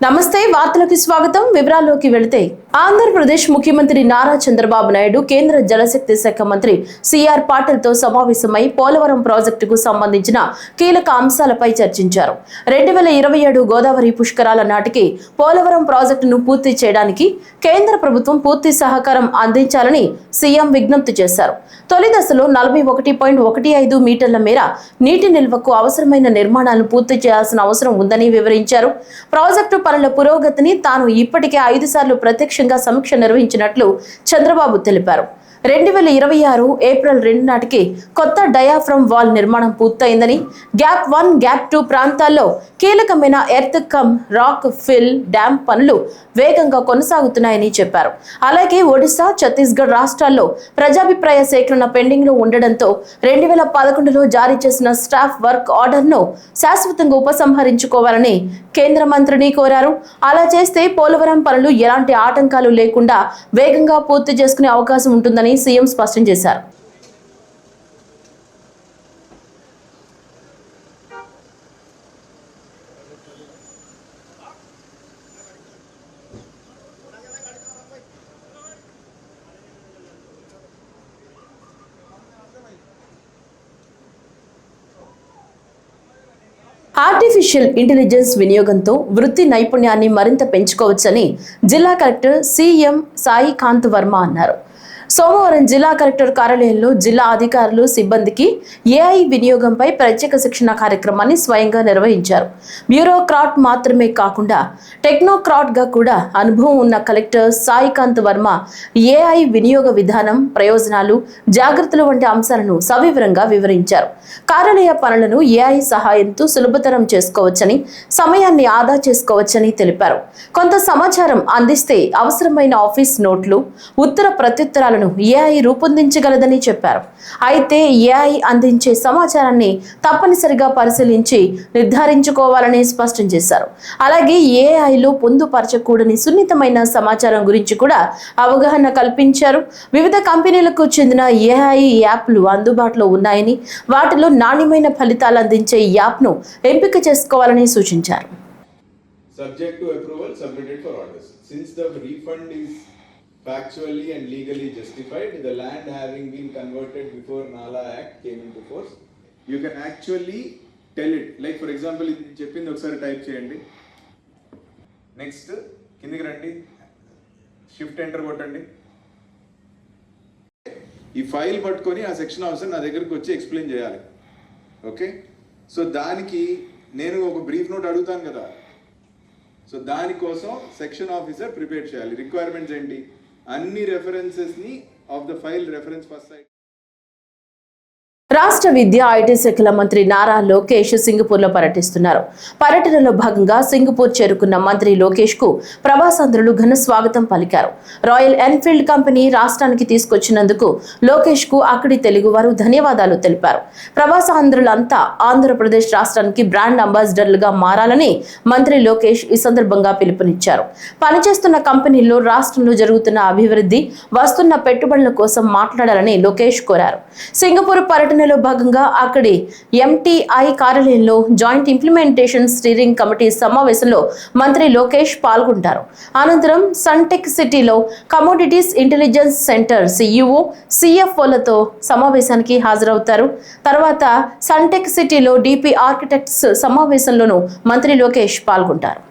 నమస్తే వార్తలకు స్వాగతం వివరాల్లోకి వెళితే ఆంధ్రప్రదేశ్ ముఖ్యమంత్రి నారా చంద్రబాబు నాయుడు కేంద్ర జలశక్తి శాఖ మంత్రి సిఆర్ పాటిల్ తో సమావేశమై పోలవరం ప్రాజెక్టుకు సంబంధించిన కీలక అంశాలపై చర్చించారు. 2027 గోదావరి పుష్కరాల నాటికి పోలవరం ప్రాజెక్టును పూర్తి చేయడానికి కేంద్ర ప్రభుత్వం పూర్తి సహకారం అందించాలని సీఎం విజ్ఞప్తి చేశారు. తొలి దశలో 41.15 మీటర్ల మేర నీటి నిల్వకు అవసరమైన నిర్మాణాలను పూర్తి చేయాల్సిన అవసరం ఉందని వివరించారు. ప్రాజెక్టు పనుల పురోగతిని తాను ఇప్పటికే 5 సార్లు ప్రత్యక్షంగా సమీక్ష నిర్వహించినట్లు చంద్రబాబు తెలిపారు. 2026 ఏప్రిల్ 2 నాటికి కొత్త డయాఫ్రమ్ వాల్ నిర్మాణం పూర్తయిందని, గ్యాప్ 1, గ్యాప్ 2 ప్రాంతాల్లో కీలకమైన earth cum rock fill dam పనులు వేగంగా కొనసాగుతున్నాయని చెప్పారు. అలాగే ఒడిశా, ఛత్తీస్గఢ్ రాష్ట్రాల్లో ప్రజాభిప్రాయ సేకరణ పెండింగ్ లో ఉండడంతో 2011లో జారీ చేసిన స్టాఫ్ వర్క్ ఆర్డర్ను శాశ్వతంగా ఉపసంహరించుకోవాలని కేంద్ర మంత్రిని కోరారు. అలా చేస్తే పోలవరం పనులు ఎలాంటి ఆటంకాలు లేకుండా వేగంగా పూర్తి చేసుకునే అవకాశం ఉంటుందని సీఎం స్పష్టం చేశారు. ఆర్టిఫిషియల్ ఇంటెలిజెన్స్ వినియోగంతో వృత్తి నైపుణ్యాన్ని మరింత పెంచుకోవచ్చని జిల్లా కలెక్టర్ సిఎం సాయి కాంత్ వర్మ అన్నారు. సోమవారం జిల్లా కలెక్టర్ కార్యాలయంలో జిల్లా అధికారులు, సిబ్బందికి ఏఐ వినియోగంపై ప్రత్యేక శిక్షణ కార్యక్రమాన్ని స్వయంగా నిర్వహించారు. బ్యూరోక్రాట్ మాత్రమే కాకుండా టెక్నోక్రాట్ గా కూడా అనుభవం ఉన్న కలెక్టర్ సాయికాంత్ వర్మ ఏఐ వినియోగ విధానం, ప్రయోజనాలు, జాగ్రత్తలు వంటి అంశాలను సవివరంగా వివరించారు. కార్యాలయ పనులను ఏఐ సహాయంతో సులభతరం చేసుకోవచ్చని, సమయాన్ని ఆదా చేసుకోవచ్చని తెలిపారు. కొంత సమాచారం అందిస్తే అవసరమైన ఆఫీస్ నోట్లు, ఉత్తర ప్రత్యుత్తరాలను ఏఐ రూపొందించగలదని చెప్పారు. అయితే ఏఐ అందించే సమాచారాన్ని తప్పనిసరిగా పరిశీలించి నిర్ధారించుకోవాలని స్పష్టం చేశారు. అలాగే ఏఐలో పొందుపరచకూడని సున్నితమైన సమాచారం గురించి కూడా అవగాహన కల్పించారు. వివిధ కంపెనీలకు చెందిన ఏఐ యాప్లు అందుబాటులో ఉన్నాయని, వాటిలో నాణ్యమైన ఫలితాలు అందించే యాప్ను ఎంపిక చేసుకోవాలని సూచించారు. Subject to approval, submitted for orders. Since the refund is factually and legally justified, the land having been converted before Nala Act came into force, you can actually tell it. Like for example, ఇది చెప్పింది ఒకసారి type చేయండి. Next కిందికి రండి, shift enter కొట్టండి. ఈ file పట్టుకొని ఆ సెక్షన్ ఆఫీసర్ నా దగ్గరకు వచ్చి ఎక్స్ప్లెయిన్ చేయాలి. ఓకే, సో దానికి నేను ఒక బ్రీఫ్ నోట్ అడుగుతాను కదా, సో దానికోసం సెక్షన్ ఆఫీసర్ ప్రిపేర్ చేయాలి. రిక్వైర్మెంట్స్ ఏంటి, అన్ని రెఫరెన్సెస్ ని of the file reference first side. రాష్ట్ర విద్య, ఐటీ శాఖల మంత్రి నారా లోకేష్ సింగపూర్ లో పర్యటిస్తున్నారు. పర్యటనలో భాగంగా సింగపూర్ చేరుకున్న మంత్రి లోకేష్ కు ప్రవాసాంధ్రులు ఘన స్వాగతం పలికారు. రాయల్ ఎన్ఫీల్డ్ కంపెనీ రాష్ట్రానికి తీసుకొచ్చినందుకు లోకేష్ కు అక్కడి తెలుగువారు ధన్యవాదాలు తెలిపారు. ప్రవాసాంధ్రులంతా ఆంధ్రప్రదేశ్ రాష్ట్రానికి బ్రాండ్ అంబాసిడర్లుగా మారాలని మంత్రి లోకేష్ ఈ సందర్భంగా పిలుపునిచ్చారు. పనిచేస్తున్న కంపెనీల్లో రాష్ట్రంలో జరుగుతున్న అభివృద్ధి, వస్తున్న పెట్టుబడుల కోసం మాట్లాడాలని లోకేష్ కోరారు. సింగపూర్ పర్యటన భాగంగా అక్కడి ఎంటీఐ కార్యాలయంలో జాయింట్ ఇంప్లిమెంటేషన్ స్టీరింగ్ కమిటీ సమావేశంలో మంత్రి లోకేష్ పాల్గొంటారు. అనంతరం సన్టెక్ సిటీలో కమోడిటీస్ ఇంటెలిజెన్స్ సెంటర్ సిఇఓ, సిఎఫ్ఓలతో సమావేశానికి హాజరవుతారు. తర్వాత సన్టెక్ సిటీలో డిపి ఆర్కిటెక్ట్స్ సమావేశంలోనూ మంత్రి లోకేష్ పాల్గొంటారు.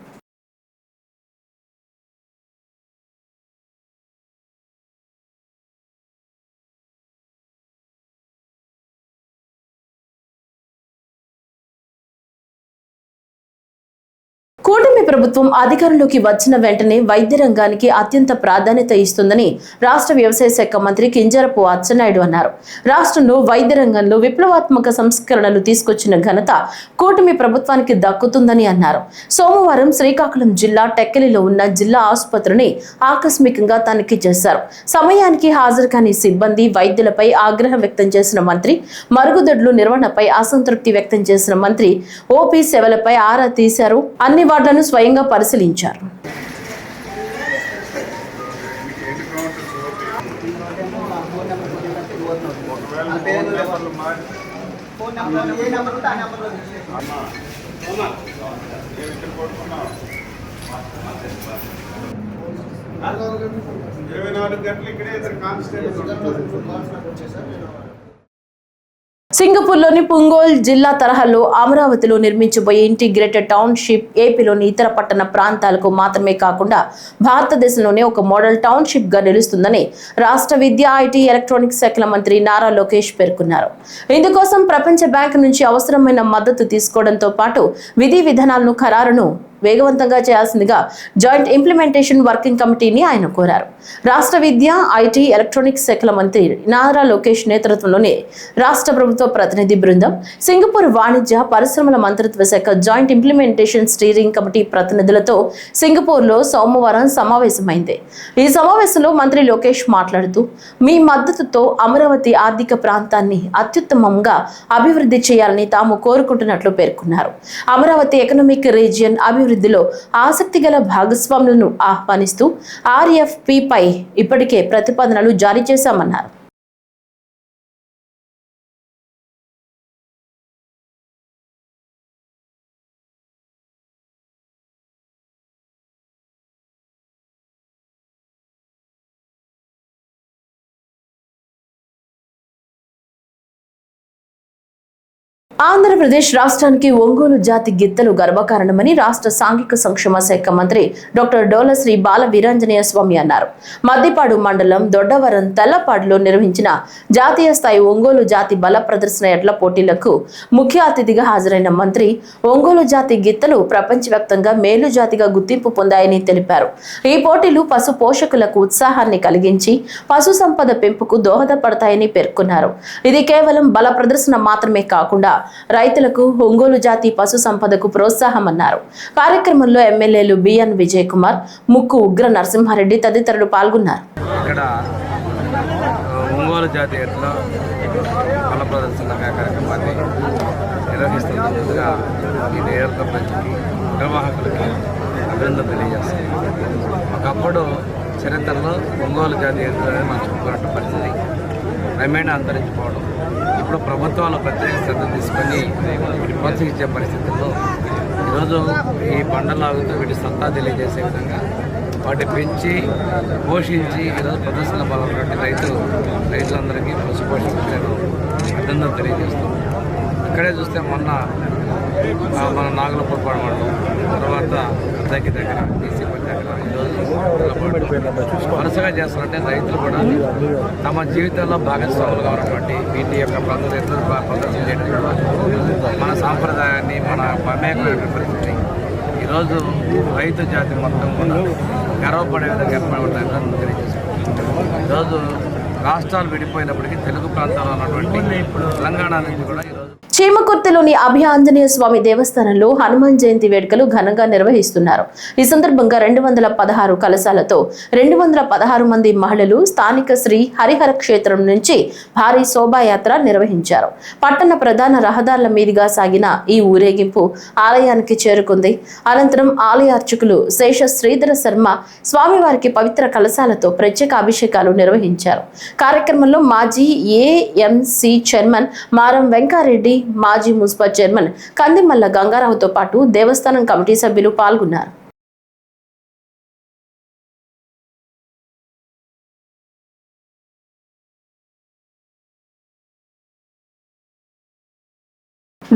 కూటమి ప్రభుత్వం అధికారంలోకి వచ్చిన వెంటనే వైద్య రంగానికి అత్యంత ప్రాధాన్యత ఇస్తుందని రాష్ట్ర వ్యవసాయ శాఖ మంత్రి కింజరపు అచ్చెన్నాయుడు అన్నారు. రాష్ట్రంలో వైద్య రంగంలో విప్లవాత్మక సంస్కరణలు తీసుకొచ్చిన ఘనత కూటమి ప్రభుత్వానికి దక్కుతుందని అన్నారు. సోమవారం శ్రీకాకుళం జిల్లా టెక్కలిలో ఉన్న జిల్లా ఆసుపత్రిని ఆకస్మికంగా తనిఖీ చేశారు. సమయానికి హాజరు కాని సిబ్బంది, వైద్యులపై ఆగ్రహం వ్యక్తం చేసిన మంత్రి, మరుగుదొడ్లు నిర్వహణపై అసంతృప్తి వ్యక్తం చేసిన మంత్రి ఓపీ సేవలపై ఆరా తీశారు. అన్ని వార్డులను స్వయంగా పరిశీలించారు. సింగపూర్లోని పుంగోల్ జిల్లా తరహాలో అమరావతిలో నిర్మించబోయే ఇంటిగ్రేటెడ్ టౌన్షిప్ ఏపీలోని ఇతర పట్టణ ప్రాంతాలకు మాత్రమే కాకుండా భారతదేశంలోనే ఒక మోడల్ టౌన్షిప్ గా నిలుస్తుందని రాష్ట్ర విద్యా ఐటీ ఎలక్ట్రానిక్స్ శాఖల మంత్రి నారా లోకేష్ పేర్కొన్నారు. ఇందుకోసం ప్రపంచ బ్యాంకు నుంచి అవసరమైన మద్దతు తీసుకోవడంతో పాటు విధి విధానాలను ఖరారును వేగవంతంగా చేయాల్సిందిగా జాయింట్ ఇంప్లిమెంటేషన్ వర్కింగ్ కమిటీని ఆయన కోరారు. రాష్ట్ర విద్య ఐటీ ఎలక్ట్రానిక్స్ శాఖల మంత్రి నారా లోకేష్ నేతృత్వంలోని రాష్ట్ర ప్రభుత్వ ప్రతినిధి బృందం సింగపూర్ వాణిజ్య పరిశ్రమల మంత్రిత్వ శాఖ జాయింట్ ఇంప్లిమెంటేషన్ స్టీరింగ్ కమిటీ ప్రతినిధులతో సింగపూర్లో సోమవారం సమావేశమైంది. ఈ సమావేశంలో మంత్రి లోకేష్ మాట్లాడుతూ మీ మద్దతుతో అమరావతి ఆర్థిక ప్రాంతాన్ని అత్యుత్తమంగా అభివృద్ధి చేయాలని తాము కోరుకుంటున్నట్లు పేర్కొన్నారు. అమరావతి ఎకనామిక్ రీజియన్ అభివృద్ధిలో ఆసక్తిగల భాగస్వాములను ఆహ్వానిస్తూ RFP పై ఇప్పటికే ప్రతిపాదనలు జారీ చేశామన్నారు. ఆంధ్రప్రదేశ్ రాష్ట్రానికి ఒంగోలు జాతి గిత్తలు గర్వకారణమని రాష్ట్ర సాంఘిక సంక్షేమ శాఖ మంత్రి డాక్టర్ డోల శ్రీ బాల వీరాంజనేయ స్వామి అన్నారు. మద్దిపాడు మండలం దొడ్డవరం తెల్లపాడులో నిర్వహించిన జాతీయ స్థాయి ఒంగోలు జాతి బల ప్రదర్శన ఎడ్ల పోటీలకు ముఖ్య అతిథిగా హాజరైన మంత్రి ఒంగోలు జాతి గిత్తలు ప్రపంచవ్యాప్తంగా మేలు జాతిగా గుర్తింపు పొందాయని తెలిపారు. ఈ పోటీలు పశు పోషకులకు ఉత్సాహాన్ని కలిగించి పశు సంపద పెంపుకు దోహదపడతాయని పేర్కొన్నారు. ఇది కేవలం బల ప్రదర్శన మాత్రమే కాకుండా రైతులకు ఒంగోలు జాతి పశు సంపదకు ప్రోత్సాహమన్నారు. కార్యక్రమంలో ఎమ్మెల్యేలు బిఎన్ విజయ్ కుమార్, ముక్కు ఉగ్ర నరసింహారెడ్డి తదితరులు పాల్గొన్నారు. ఇక్కడ ఒంగోలు జాతి ఎడ్ల బల ప్రదర్శన కార్యక్రమాన్ని నిర్వహిస్తున్నందుగా ఈ నియోజకవర్గానికి నిర్వాహకులకి అభినందన తెలియజేస్తుంది. ఒకప్పుడు చరిత్రలో ఒంగోలు జాతి ఎడ్లని మనం చెప్పుకున్నట్టు పరిస్థితి క్రమేణా అంతరించిపోవడం, ఇప్పుడు ప్రభుత్వాలు ప్రత్యేక శ్రద్ధ తీసుకొని వీటిని ప్రోత్సహించే పరిస్థితుల్లో ఈరోజు ఈ బండలాగుతూ వీటి సత్తా తెలియజేసే విధంగా వాటి పెంచి పోషించి ఈరోజు ప్రదర్శన పాల్గొన్నటువంటి రైతులందరికీ పశు పోషకులకు నేను అభినందన తెలియజేస్తాను. ఇక్కడే చూస్తే మొన్న మన నాగలపూర్పాడు మండలం, తర్వాత దగ్గర DC దగ్గర ఈరోజు వరుసగా చేస్తున్నట్టే రైతులు కూడా తమ జీవితంలో భాగస్వాములుగా ఉన్నటువంటి వీటి యొక్క ప్రదర్శన చేయడం మన సాంప్రదాయాన్ని మన మమేకమైన పరిస్థితి ఈరోజు రైతు జాతి మొత్తం కూడా గర్వపడే విధంగా ఏర్పడతాయని తెలియజేస్తున్నాం. ఈరోజు రాష్ట్రాలు విడిపోయినప్పటికీ తెలుగు ప్రాంతాల్లో ఉన్నటువంటి తెలంగాణ నుంచి కూడా ఈరోజు చీమకుర్తిలోని అభయ ఆంజనేయ స్వామి దేవస్థానంలో హనుమాన్ జయంతి వేడుకలు ఘనంగా నిర్వహిస్తున్నారు. ఈ సందర్భంగా 216 కలశాలతో 216 మంది మహిళలు స్థానిక శ్రీ హరిహర క్షేత్రం నుంచి భారీ శోభాయాత్ర నిర్వహించారు. పట్టణ ప్రధాన రహదారుల మీదుగా సాగిన ఈ ఊరేగింపు ఆలయానికి చేరుకుంది. అనంతరం ఆలయ అర్చకులు శేష శ్రీధర శర్మ స్వామివారికి పవిత్ర కలశాలతో ప్రత్యేక అభిషేకాలు నిర్వహించారు. కార్యక్రమంలో మాజీ AMC చైర్మన్ మారం వెంకారెడ్డి, మాజీ మున్సిపల్ చైర్మన్ కందిమల్ల గంగారావుతో పాటు దేవస్థానం కమిటీ సభ్యులు పాల్గొన్నారు.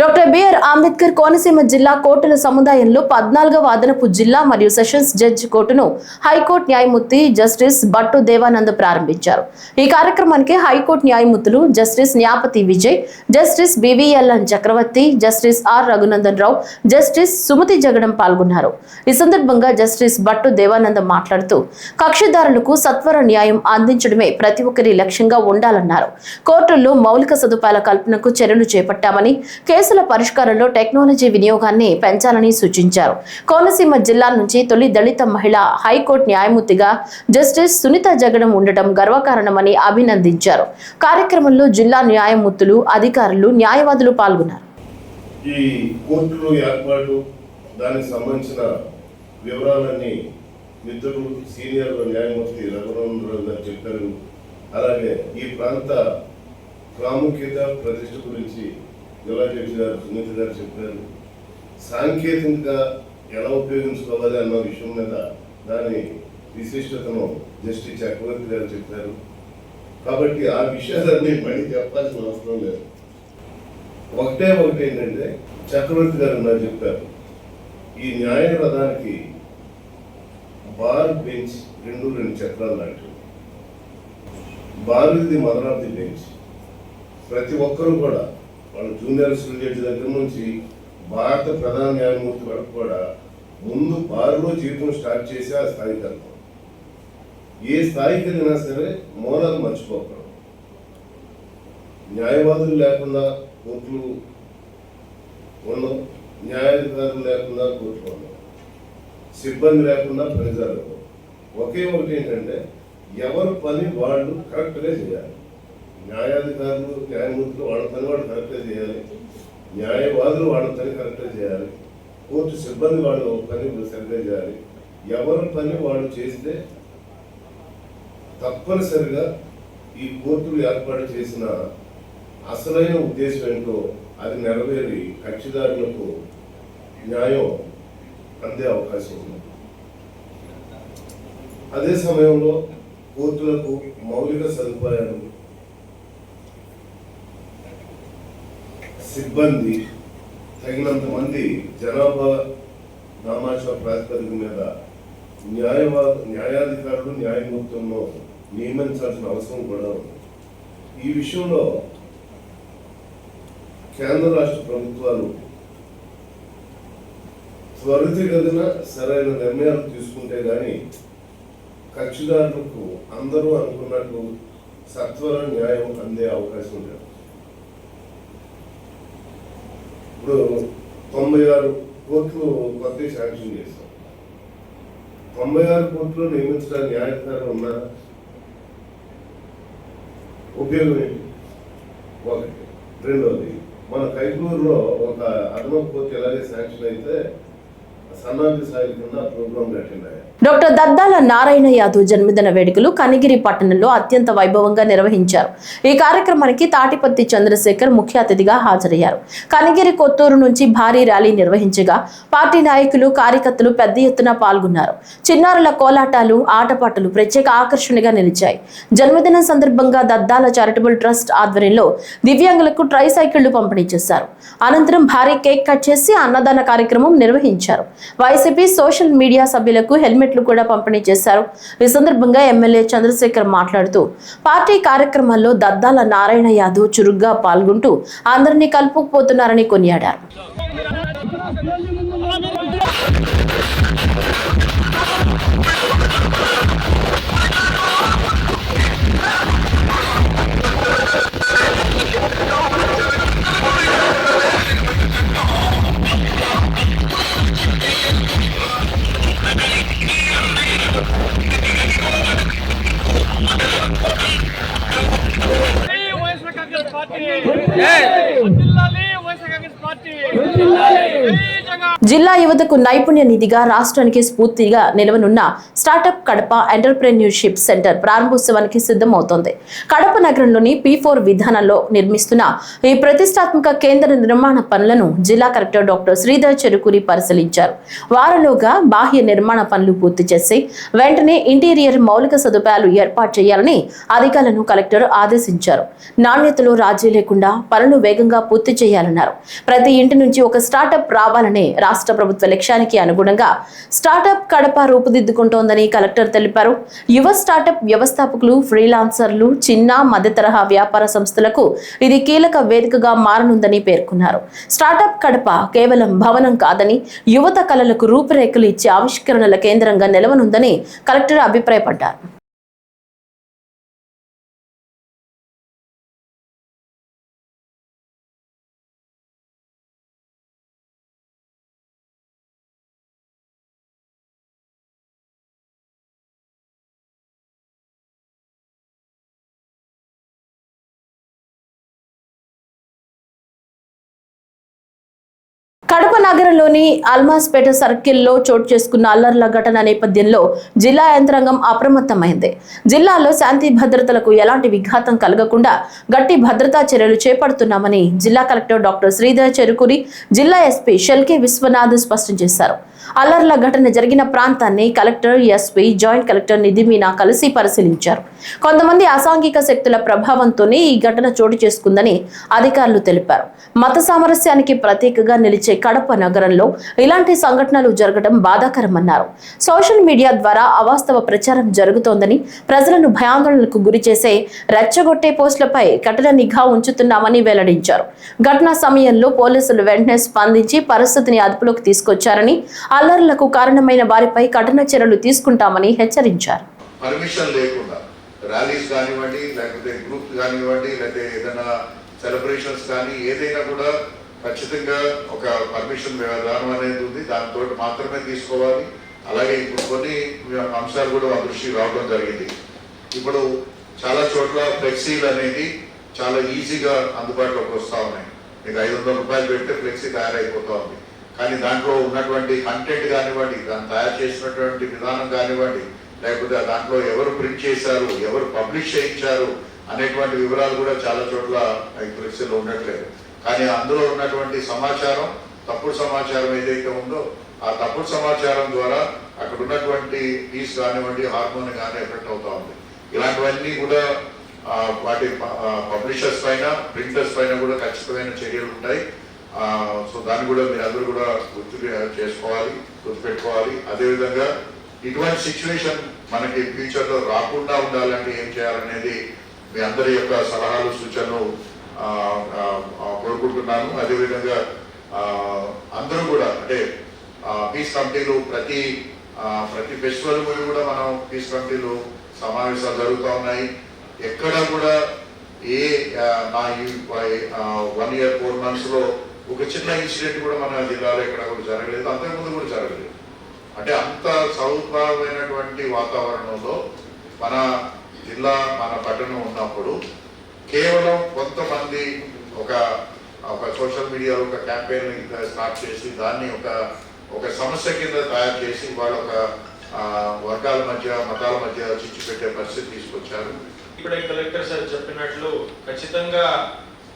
డాక్టర్ బిఆర్ అంబేద్కర్ కోనసీమ జిల్లా కోర్టుల సముదాయంలో 14వ అదనపు జిల్లా మరియు సెషన్స్ జడ్జి కోర్టును హైకోర్టు న్యాయమూర్తి జస్టిస్ భట్టు దేవానంద్ ప్రారంభించారు. ఈ కార్యక్రమానికి హైకోర్టు న్యాయమూర్తులు justice Nyapathi Vijay, justice BVLN చక్రవర్తి, justice R Raghunandan Rao, justice Sumathi జగడం పాల్గొన్నారు. ఈ సందర్భంగా జస్టిస్ భట్టు దేవానంద్ మాట్లాడుతూ కక్షిదారులకు సత్వర న్యాయం అందించడమే ప్రతి ఒక్కరి లక్ష్యంగా ఉండాలన్నారు. కోర్టుల్లో మౌలిక సదుపాయాల కల్పనకు చర్యలు చేపట్టామని, కేసుల పరిష్కారంలో టెక్నాలజీ వినియోగాన్ని పెంచాలని సూచించారు. కోనసీమ జిల్లా నుంచి తొలి దళిత మహిళ హైకోర్టు న్యాయమూర్తిగా జస్టిస్ సునీత జగడం ఉండటం గర్వకారణమని అభినందించారు. కార్యక్రమంలో జిల్లా న్యాయమూర్తులు, అధికారులు, న్యాయవాదులు పాల్గొన్నారు. ఈ కోర్టులో ఏర్పాటు దానికి సంబంధించిన వివరాలన్నీ మిత్రులు సీనియర్ న్యాయమూర్తి రఘునందరావు గారు చెప్పారు. అలాగే ఈ ప్రాంత ప్రాముఖ్యత, ప్రతిష్ట గురించి జిల్లా జడ్జి గారు సునీత గారు చెప్పారు. సాంకేతికంగా ఎలా ఉపయోగించుకోవాలి అన్న విషయం మీద దాని విశిష్టతను జస్టిస్ చక్రవర్తి గారు చెప్పారు. కాబట్టి ఆ విషయాలన్నీ మళ్ళీ చెప్పాల్సిన అవసరం లేదు. ఒకటి ఏంటంటే చక్రవర్తి గారు నాకు చెప్పారు, ఈ న్యాయ రథానికి బార్ బెంచ్ రెండు చక్రాలు లాంటివి. బార్ ఇది మదర్ ఆఫ్ ది బెంచ్. ప్రతి ఒక్కరూ కూడా వాళ్ళ జూనియర్ సివిల్ జడ్జి దగ్గర నుంచి భారత ప్రధాన న్యాయమూర్తి వరకు కూడా ముందు బారులో జీవితం స్టార్ట్ చేసి ఆ స్థాయికి వెళ్తాం. ఏ స్థాయికి వెళ్ళినా సరే మూలాలు మర్చిపోకూడదు. న్యాయవాదులు లేకుండా కోర్టులు ఉండవు, న్యాయాధికారులు లేకుండా కోర్టులు ఉండవు, సిబ్బంది లేకుండా ప్రజలు. ఒకటి ఏంటంటే ఎవరి పని వాళ్ళు కరెక్ట్గా చేయాలి. న్యాయాధికారులు న్యాయమూర్తులు వాళ్ళ పని వాళ్ళు కరెక్ట్గా చేయాలి, న్యాయవాదులు వాళ్ళ పని కరెక్ట్గా చేయాలి, కోర్టు సిబ్బంది వాళ్ళు పని సరిగ్గా చేయాలి. ఎవరి పని వాళ్ళు చేస్తే తప్పనిసరిగా ఈ కోర్టులు ఏర్పాటు చేసిన అసలైన ఉద్దేశం ఏంటో అది నెరవేరి కక్షిదారులకు న్యాయం అందే అవకాశం ఉంది. అదే సమయంలో కోర్టులకు మౌలిక సదుపాయాలు, సిబ్బంది, తగినంత మంది జనాభా నామాచా ప్రాతిపదిక మీద న్యాయాధికారులు న్యాయమూర్తులను నియమించాల్సిన అవసరం కూడా ఉంది. ఈ విషయంలో కేంద్ర రాష్ట్ర ప్రభుత్వాలు త్వరితగతిన సరైన నిర్ణయాలు తీసుకుంటే కానీ కక్షిదారులకు అందరూ అనుకున్నట్టు సత్వర న్యాయం అందే అవకాశం లేదు. ఇప్పుడు 96 కోర్టులు కొత్త శాంక్షన్ చేశాం. 96 కోర్టులు నియమించడానికి న్యాయాధికారులు ఉన్నారా? ఉపయోగం ఏంటి? ఒకటి. రెండోది, మన కైకూరులో ఒక అదనపు కోర్టు ఎలాగే శాంక్షన్ అయితే సన్నాది సాయి కింద ప్రోగ్రాం కట్టినాయి. డాక్టర్ దద్దాల నారాయణ యాదవ్ జన్మదిన వేడుకలు కనిగిరి పట్టణంలో అత్యంత వైభవంగా నిర్వహించారు. ఈ కార్యక్రమానికి తాటిపత్తి చంద్రశేఖర్ ముఖ్య అతిథిగా హాజరయ్యారు. కనిగిరి కొత్తూరు నుంచి భారీ ర్యాలీ నిర్వహించగా పార్టీ నాయకులు కార్యకర్తలు పెద్ద ఎత్తున పాల్గొన్నారు. చిన్నారుల కోలాటాలు, ఆటపాటలు ప్రత్యేక ఆకర్షణగా నిలిచాయి. జన్మదినం సందర్భంగా దద్దాల చారిటబుల్ ట్రస్ట్ ఆధ్వర్యంలో దివ్యాంగులకు ట్రై సైకిళ్లు పంపిణీ చేశారు. అనంతరం భారీ కేక్ కట్ చేసి అన్నదాన కార్యక్రమం నిర్వహించారు. వైసీపీ సోషల్ మీడియా సభ్యులకు హెల్మెట్లు కూడా పంపిణీ చేశారు. ఈ సందర్భంగా ఎమ్మెల్యే చంద్రశేఖర్ మాట్లాడుతూ పార్టీ కార్యక్రమాల్లో దద్దాల నారాయణ యాదవ్ చురుగ్గా పాల్గొంటూ అందరినీ కలుపుకుపోతున్నారని కొనియాడారు. జిల్లా యువతకు నైపుణ్య నిధిగా రాష్ట్రానికి స్ఫూర్తిగా నిలవనున్న స్టార్టప్ కడప ఎంటర్ప్రెన్యూర్షిప్ సెంటర్ ప్రారంభోత్సవానికి సిద్ధమవుతోంది. కడప నగరంలోని P4 విధానంలో నిర్మిస్తున్న ఈ ప్రతిష్టాత్మక కేంద్ర నిర్మాణ పనులను జిల్లా కలెక్టర్ డాక్టర్ శ్రీధర్ చెరుకూరి పరిశీలించారు. వారంలోగా బాహ్య నిర్మాణ పనులు పూర్తి చేసి వెంటనే ఇంటీరియర్ మౌలిక సదుపాయాలు ఏర్పాటు చేయాలని అధికారులను కలెక్టర్ ఆదేశించారు. నాణ్యతలో రాజీ లేకుండా పనులు వేగంగా పూర్తి చేయాలన్నారు. ప్రతి ఇంటి నుంచి ఒక స్టార్టప్ రావాలనే రాష్ట్ర ప్రభుత్వ లక్ష్యానికి అనుగుణంగా స్టార్టప్ కడప రూపుదిద్దుకుంటోందని కలెక్టర్ తెలిపారు. యువ స్టార్టప్ వ్యవస్థాపకులు, ఫ్రీలాన్సర్లు, చిన్న మధ్య తరహా వ్యాపార సంస్థలకు ఇది కీలక వేదికగా మారనుందని పేర్కొన్నారు. స్టార్టప్ కడప కేవలం భవనం కాదని యువత కళలకు రూపురేఖలు ఇచ్చే ఆవిష్కరణల కేంద్రంగా నిలవనుందని కలెక్టర్ అభిప్రాయపడ్డారు. కడప నగరంలోని అల్మాస్పేట సర్కిల్లో చోటు చేసుకున్న అల్లర్ల ఘటన నేపథ్యంలో జిల్లా యంత్రాంగం అప్రమత్తమైంది. జిల్లాలో శాంతి భద్రతలకు ఎలాంటి విఘాతం కలగకుండా గట్టి భద్రతా చర్యలు చేపడుతున్నామని జిల్లా కలెక్టర్ డాక్టర్ శ్రీధర్ చెరుకూరి, జిల్లా ఎస్పీ షెల్కే విశ్వనాథ్ స్పష్టం చేశారు. అల్లర్ల ఘటన జరిగిన ప్రాంతాన్ని కలెక్టర్, ఎస్పీ, జాయింట్ కలెక్టర్ నిధి మీనా కలిసి పరిశీలించారు. కొంతమంది అసాంఘిక శక్తుల ప్రభావంతోనే ఈ ఘటన చోటు చేసుకుందని అధికారులు తెలిపారు. మత సామరస్యానికి ప్రతీకగా నిలిచే కడప నగరంలో ఇలాంటి సంఘటనలు జరగడం బాధాకరమన్నారు. సోషల్ మీడియా ద్వారా అవాస్తవ ప్రచారం జరుగుతోందని, ప్రజలను భయాందోళనకు గురి చేసే రెచ్చగొట్టే పోస్టులపై కఠిన నిఘా ఉంచుతున్నామని వెల్లడించారు. ఘటనా సమయంలో పోలీసులు వెంటనే స్పందించి పరిస్థితిని అదుపులోకి తీసుకొచ్చారని, అల్లర్లకు కారణమైన వారిపై కఠిన చర్యలు తీసుకుంటామని హెచ్చరించారు. పర్మిషన్ లేకుండా ర్యాలీస్ కానివ్వండి, లేకపోతే గ్రూప్ కానివ్వండి, లేకపోతే ఏదైనా సెలబ్రేషన్స్ కానీ ఏదైనా కూడా ఖచ్చితంగా ఒక పర్మిషన్ విధానం అనేది ఉంది. దాంతో మాత్రమే తీసుకోవాలి. అలాగే ఇప్పుడు కొన్ని అంశాలు కూడా మా దృష్టికి రావడం జరిగింది. ఇప్పుడు చాలా చోట్ల ఫ్లెక్సీలు అనేది చాలా ఈజీగా అందుబాటులోకి వస్తూ ఉన్నాయి. మీకు 500 రూపాయలు పెడితే ఫ్లెక్సీ తయారైపోతూ ఉంది. కానీ దాంట్లో ఉన్నటువంటి కంటెంట్ కానివ్వండి, దాన్ని తయారు చేసినటువంటి విధానం కానివ్వండి, లేకపోతే దాంట్లో ఎవరు ప్రింట్ చేశారు, ఎవరు పబ్లిష్ చేయించారు అనేటువంటి వివరాలు కూడా చాలా చోట్ల ఈ ఫ్లెక్సీలో ఉండట్లేదు. కానీ అందులో ఉన్నటువంటి సమాచారం, తప్పుడు సమాచారం ఏదైతే ఉందో ఆ తప్పుడు సమాచారం ద్వారా అక్కడ ఉన్నటువంటి పీస్ కానివ్వండి, హార్మోన్ కానీ ఎఫెక్ట్ అవుతూ ఉంది. ఇలాంటివన్నీ కూడా వాటి పబ్లిషర్స్ పైన, ప్రింటర్స్ పైన కూడా ఖచ్చితమైన చర్యలు ఉంటాయి. సో దాన్ని కూడా మీరు అందరూ కూడా గుర్తుపెట్టుకోవాలి. అదేవిధంగా ఇటువంటి సిచ్యువేషన్ మనకి ఫ్యూచర్లో రాకుండా ఉండాలంటే ఏం చేయాలనేది మీ అందరి యొక్క సలహాలు, సూచనలు కోరుకుంటున్నాను. అదేవిధంగా అందరూ కూడా అంటే పీస్ కమిటీలు ప్రతి ఫెస్టివల్ కూడా మనం పీస్ కమిటీలు సమావేశాలు జరుగుతూ ఉన్నాయి. ఎక్కడ కూడా నా 1 year 4 months ఒక చిన్న ఇన్సిడెంట్ కూడా మన జిల్లాలో ఎక్కడ కూడా జరగలేదు, అంతకుముందు కూడా జరగలేదు. అంటే అంత సౌకర్యమైనటువంటి వాతావరణంలో మన జిల్లా, మన పట్టణం ఉన్నప్పుడు కేవలం కొంతమంది ఒక సోషల్ మీడియాలో ఒక క్యాంపెయిన్ స్టార్ట్ చేసి దాన్ని ఒక సమస్య కింద తయారు చేసి వాళ్ళ ఒక వర్గాల మధ్య, మతాల మధ్య చిచ్చు పెట్టే పరిస్థితి తీసుకొచ్చారు. ఇప్పుడే కలెక్టర్ సార్ చెప్పినట్లు ఖచ్చితంగా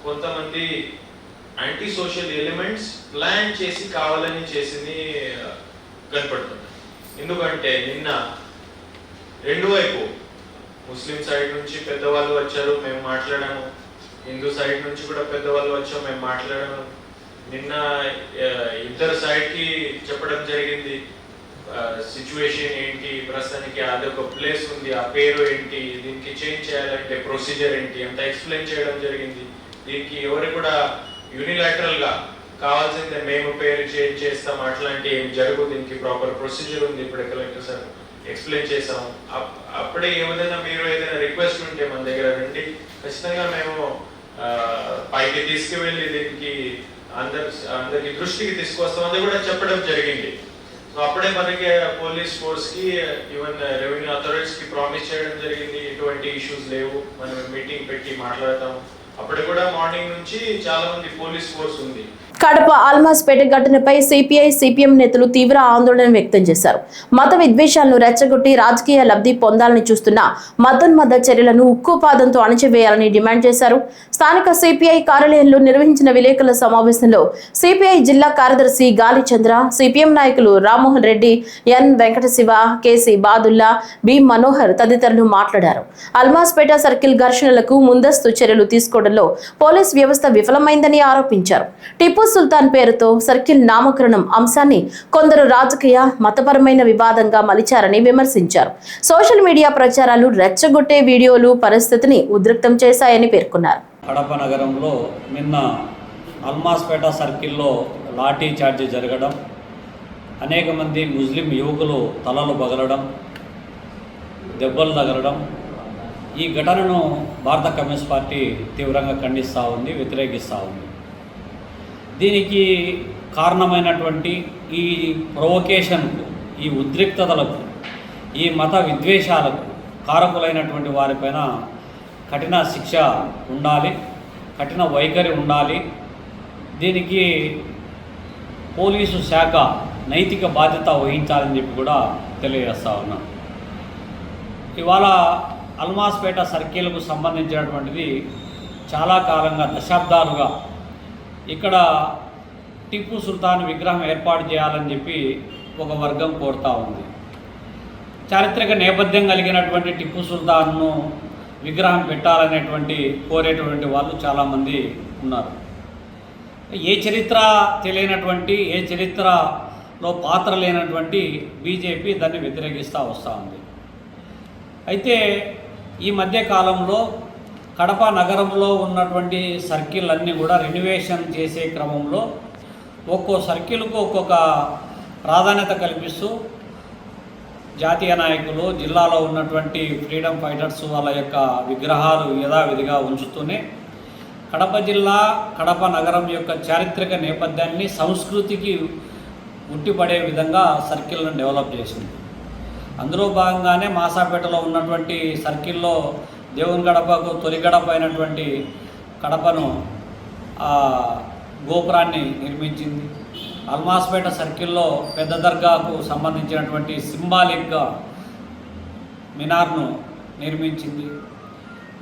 కొంతమంది యాంటీ సోషల్ ఎలిమెంట్స్ ప్లాన్ చేసి కావాలని చేసింది కనపడుతుంది. ఎందుకంటే నిన్న రెండు వైపు ముస్లిం సైడ్ నుంచి పెద్దవాళ్ళు వచ్చారు, మేము మాట్లాడాము. హిందూ సైడ్ నుంచి కూడా పెద్దవాళ్ళు వచ్చాము, మేము మాట్లాడాము. నిన్న ఇద్దరు సైడ్కి చెప్పడం జరిగింది సిచ్యువేషన్ ఏంటి, ప్రస్తుతానికి అదొక ప్లేస్ ఉంది, ఆ పేరు ఏంటి, దీనికి చేంజ్ చేయాలంటే ప్రొసీజర్ ఏంటి అంత ఎక్స్ప్లెయిన్ చేయడం జరిగింది. దీనికి ఎవరు కూడా యూనిలాటరల్ గా కావాల్సిందే మేము పేరు చేంజ్ చేస్తాం అట్లాంటి ఏం జరగదు. దీనికి ప్రాపర్ ప్రొసీజర్ ఉంది. ఇప్పుడే కలెక్టర్ సార్ ఎక్స్ప్లెయిన్ చేసాము. అప్పుడే ఏదైనా మీరు ఏదైనా రిక్వెస్ట్ ఉంటే మన దగ్గర రండి, ఖచ్చితంగా మేము పైకి తీసుకువెళ్ళి దీనికి అందరికి దృష్టికి తీసుకొస్తాం అని కూడా చెప్పడం జరిగింది. సో అప్పుడే మనకి పోలీస్ ఫోర్స్ కి, ఈవెన్ రెవెన్యూ అథారిటీస్ కి ప్రామిస్ చేయడం జరిగింది ఎటువంటి ఇష్యూస్ లేవు, మనం మీటింగ్ పెట్టి మాట్లాడతాం. అప్పుడు కూడా మార్నింగ్ నుంచి చాలా మంది పోలీస్ ఫోర్స్ ఉంది. కడప అల్మాస్పేట ఘటనపై సిపిఐ, సిపిఎం నేతలు తీవ్ర ఆందోళన వ్యక్తం చేశారు. మత విద్వేషాలను రెచ్చగొట్టి రాజకీయ లబ్ధి పొందాలని చూస్తున్న మతోన్మద చర్యలను ఉక్కుపాదంతో అణచివేయాలని డిమాండ్ చేశారు. స్థానిక సిపిఐ కార్యాలయంలో నిర్వహించిన విలేకరుల సమావేశంలో సిపిఐ జిల్లా కార్యదర్శి గాలి చంద్ర, సిపిఎం నాయకులు రామ్మోహన్ రెడ్డి, ఎన్ వెంకటశివ, కేసీ బాదుల్లా, బి మనోహర్ తదితరులు మాట్లాడారు. అల్మాస్పేట సర్కిల్ ఘర్షణలకు ముందస్తు చర్యలు తీసుకోవడంలో పోలీస్ వ్యవస్థ విఫలమైందని ఆరోపించారు. టిప్పు సుల్తాన్ పేరుతో సర్కిల్ నామకరణం అంశాన్ని కొందరు రాజకీయ, మతపరమైన వివాదంగా మలిచారని విమర్శించారు. సోషల్ మీడియా ప్రచారాలు, రెచ్చగొట్టే వీడియోలు పరిస్థితిని ఉద్రిక్తం చేశాయని పేర్కొన్నారు. కడప నగరంలో నిన్న అల్మాస్పేట సర్కిల్లో లాఠీ చార్జీ జరగడం, అనేక మంది ముస్లిం యువకులు తలలు పగలడం, దెబ్బలు తగలడం, ఈ ఘటనను భారత కమ్యూనిస్ట్ పార్టీ తీవ్రంగా ఖండిస్తూ ఉంది, వ్యతిరేకిస్తూ ఉంది. దీనికి కారణమైనటువంటి ఈ ప్రొవొకేషన్కు, ఈ ఉద్రిక్తతలకు, ఈ మత విద్వేషాలకు కారకులైనటువంటి వారిపైన కఠిన శిక్ష ఉండాలి, కఠిన వైఖరి ఉండాలి. దీనికి పోలీసు శాఖ నైతిక బాధ్యత వహించాలని చెప్పి కూడా తెలియజేస్తా ఉన్నాను. ఇవాళ అల్మాస్పేట సర్కిల్కు సంబంధించినటువంటిది చాలా కాలంగా దశాబ్దాలుగా ఇక్కడ టిప్పు సుల్తాన్ విగ్రహం ఏర్పాటు చేయాలని చెప్పి ఒక వర్గం కోరుతూ ఉంది. చారిత్రక నేపథ్యం కలిగినటువంటి టిప్పు సుల్తాన్ను విగ్రహం పెట్టాలనేటువంటి కోరేటువంటి వాళ్ళు చాలామంది ఉన్నారు. ఏ చరిత్ర తెలియనటువంటి, ఏ చరిత్రలో పాత్ర లేనటువంటి బీజేపీ దాన్ని వ్యతిరేకిస్తూ వస్తూ ఉంది. అయితే ఈ మధ్య కాలంలో కడప నగరంలో ఉన్నటువంటి సర్కిల్ అన్నీ కూడా రెన్యువేషన్ చేసే క్రమంలో ఒక్కో సర్కిల్కు ఒక్కొక్క ప్రాధాన్యత కల్పిస్తూ జాతీయ నాయకులు, జిల్లాలో ఉన్నటువంటి ఫ్రీడమ్ ఫైటర్స్ వాళ్ళ యొక్క విగ్రహాలు యథావిధిగా ఉంచుతూనే కడప జిల్లా, కడప నగరం యొక్క చారిత్రక నేపథ్యాన్ని, సంస్కృతికి ఉట్టిపడే విధంగా సర్కిల్ను డెవలప్ చేసింది. అందులో భాగంగానే మాసాపేటలో ఉన్నటువంటి సర్కిల్లో దేవుని గడపకు తొలి గడప అయినటువంటి కడపను గోపురాన్ని నిర్మించింది. అల్మాస్పేట సర్కిల్లో పెద్ద దర్గాకు సంబంధించినటువంటి సింబాలిక్గా మినార్ను